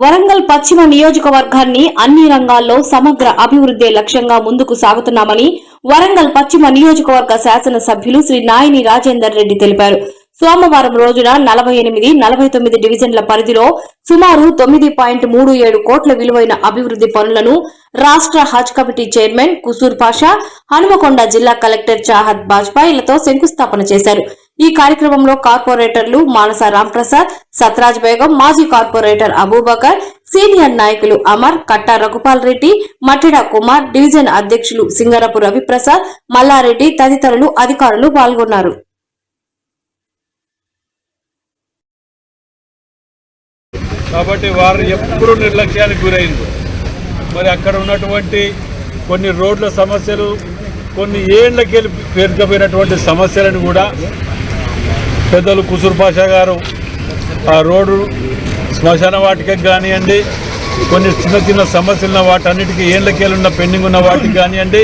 వరంగల్ పశ్చిమ నియోజకవర్గాన్ని అన్ని రంగాల్లో సమగ్ర అభివృద్ధి లక్ష్యంగా ముందుకు సాగుతున్నామని వరంగల్ పశ్చిమ నియోజకవర్గ శాసన సభ్యులు శ్రీ నాయని రాజేందర్ రెడ్డి తెలిపారు. సోమవారం రోజున 48, 49 డివిజన్ల పరిధిలో సుమారు 9.37 కోట్ల విలువైన అభివృద్ధి పనులను రాష్ట్ర హజ్ కమిటీ చైర్మన్ కుసూర్ పాషా, హనుమకొండ జిల్లా కలెక్టర్ చాహద్ బాజ్పాయిలతో శంకుస్థాపన చేశారు. ఈ కార్యక్రమంలో కార్పొరేటర్లు మానస రాంప్రసాద్, సత్రాజ్ బేగం, మాజీ కార్పొరేటర్ అబూబకర్, సీనియర్ నాయకులు అమర్, కట్టా రఘుపాల్ రెడ్డి, మట్టిడ కుమార్, డివిజన్ అధ్యక్షులు సింగరపు రవిప్రసాద్, మల్లారెడ్డి తదితరులు అధికారులు పాల్గొన్నారు. కాబట్టి వారు ఎప్పుడు నిర్లక్ష్యానికి గురైంది. మరి అక్కడ ఉన్నటువంటి కొన్ని రోడ్ల సమస్యలు, కొన్ని ఏళ్లకి పేరుకపోయినటువంటి సమస్యలను కూడా పెద్దలు కుసూర్ పాషా గారు ఆ రోడ్డు శ్మశాన వాటికకి కానివ్వండి, కొన్ని చిన్న చిన్న సమస్యలున్న వాటన్నిటికీ ఏళ్లకేళ్ళున్న పెండింగ్ ఉన్న వాటికి కానివ్వండి,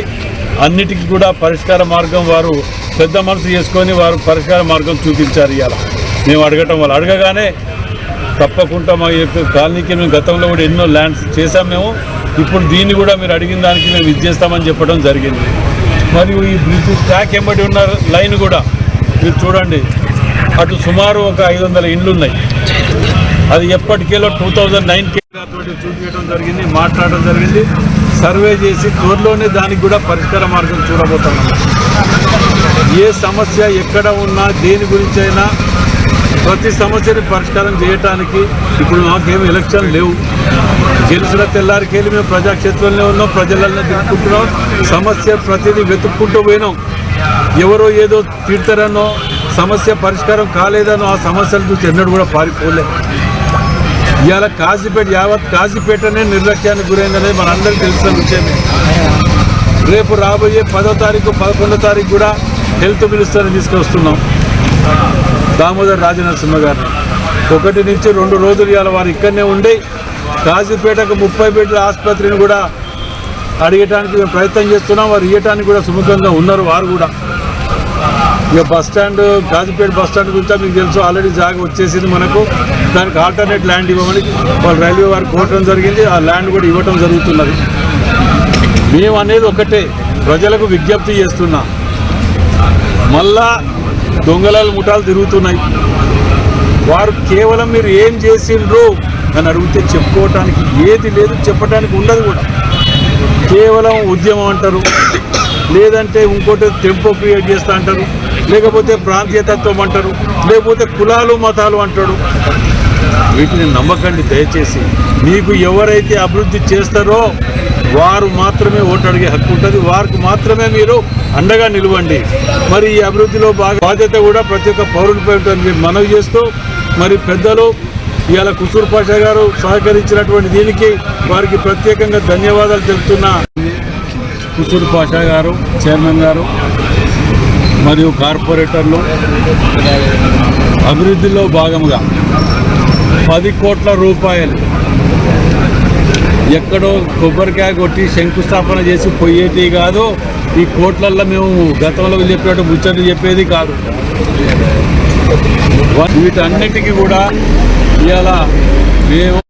అన్నిటికీ కూడా పరిష్కార మార్గం వారు పెద్ద మనసు చేసుకొని వారు పరిష్కార మార్గం చూపించారు. ఇవాళ మేము అడగటం వల్ల అడగగానే తప్పకుండా మా యొక్క కాలనీకి మేము గతంలో కూడా ఎన్నో ల్యాండ్స్ చేశాం. మేము ఇప్పుడు దీన్ని కూడా మీరు అడిగిన దానికి మేము ఇచ్చేస్తామని చెప్పడం జరిగింది. మరియు ఈ బ్రిడ్జ్ ట్రాక్ ఎంబడి ఉన్న లైన్ కూడా మీరు చూడండి, అటు సుమారు ఒక 500 ఇండ్లు ఉన్నాయి. అది ఎప్పటికేలో 2009కి చూపించడం జరిగింది, మాట్లాడడం జరిగింది, సర్వే చేసి త్వరలోనే దానికి కూడా పరిష్కార మార్గం చూడబోతున్నాం. ఏ సమస్య ఎక్కడ ఉన్నా దేని గురించి అయినా ప్రతి సమస్యని పరిష్కారం చేయటానికి ఇప్పుడు మాకేమి ఎలక్షన్ లేవు. గెలిచిన తెల్లారికెళ్ళి మేము ప్రజాక్షేత్రంలో ఉన్నాం, ప్రజలనే తిప్పుకుంటున్నాం, సమస్య ప్రతిదీ వెతుక్కుంటూ పోయినాం. ఎవరో ఏదో తీర్తారనో, సమస్య పరిష్కారం కాలేదనో ఆ సమస్యలు చూసి ఎన్నడూ కూడా పారిపోలేదు. ఇవాళ కాజీపేట, యావత్ కాజీపేటనే నిర్లక్ష్యానికి గురైందనేది మనందరికీ తెలిసిన విషయమే. రేపు రాబోయే 10వ తారీఖు 11వ తారీఖు కూడా హెల్త్ మినిస్టర్ని తీసుకొస్తున్నాం, దామోదర్ రాజనరసింహ గారిని. 1 నుంచి 2 రోజులు ఇవాళ వారు ఇక్కడనే ఉండి కాజీపేటకు 30 బెడ్ల ఆసుపత్రిని కూడా అడిగటానికి మేము ప్రయత్నం చేస్తున్నాం. వారు ఇవ్వటానికి కూడా సుముఖంగా ఉన్నారు. వారు కూడా ఇక బస్టాండ్, కాజీపేట బస్టాండ్ గురించి మీకు తెలుసు, ఆల్రెడీ జాగా వచ్చేసింది మనకు. దానికి ఆల్టర్నేట్ ల్యాండ్ ఇవ్వమని వాళ్ళు రైల్వే వారికి కోరటం జరిగింది. ఆ ల్యాండ్ కూడా ఇవ్వటం జరుగుతున్నది. మేము అనేది ఒకటే, ప్రజలకు విజ్ఞప్తి చేస్తున్నా, మళ్ళా దొంగలాలు ముఠాలు తిరుగుతున్నాయి. వారు కేవలం మీరు ఏం చేసిండ్రు అని అడిగితే చెప్పుకోవటానికి ఏది లేదు, చెప్పడానికి ఉండదు కూడా. కేవలం ఉద్యమం అంటారు, లేదంటే ఇంకోటి టెంపో క్రియేట్ చేస్తా అంటారు, లేకపోతే ప్రాంతీయతత్వం అంటారు, లేకపోతే కులాలు మతాలు అంటాడు. వీటిని నమ్మకండి దయచేసి. మీకు ఎవరైతే అభివృద్ధి చేస్తారో వారు మాత్రమే ఓటు అడిగే హక్కు ఉంటుంది, వారికి మాత్రమే మీరు అండగా నిలవండి. మరి ఈ అభివృద్ధిలో బాధ్యత కూడా ప్రతి ఒక్క పౌరునిపై ఉంటుంది మనవి చేస్తూ, మరి పెద్దలు ఇవాళ కుసూర్ పాషా గారు సహకరించినటువంటి దీనికి వారికి ప్రత్యేకంగా ధన్యవాదాలు తెలుపుతున్నా. కుసూర్ పాషా గారు, చైర్మన్ గారు మరియు కార్పొరేటర్లు అభివృద్ధిలో భాగంగా 10 కోట్ల రూపాయలు ఎక్కడో కొబ్బరికాయ కొట్టి శంకుస్థాపన చేసి పోయేటి కాదు. ఈ కోట్లల్లో మేము గతంలో చెప్పినట్టు ముచ్చట్లు చెప్పేది కాదు. వీటన్నిటికీ కూడా ఇవాళ మేము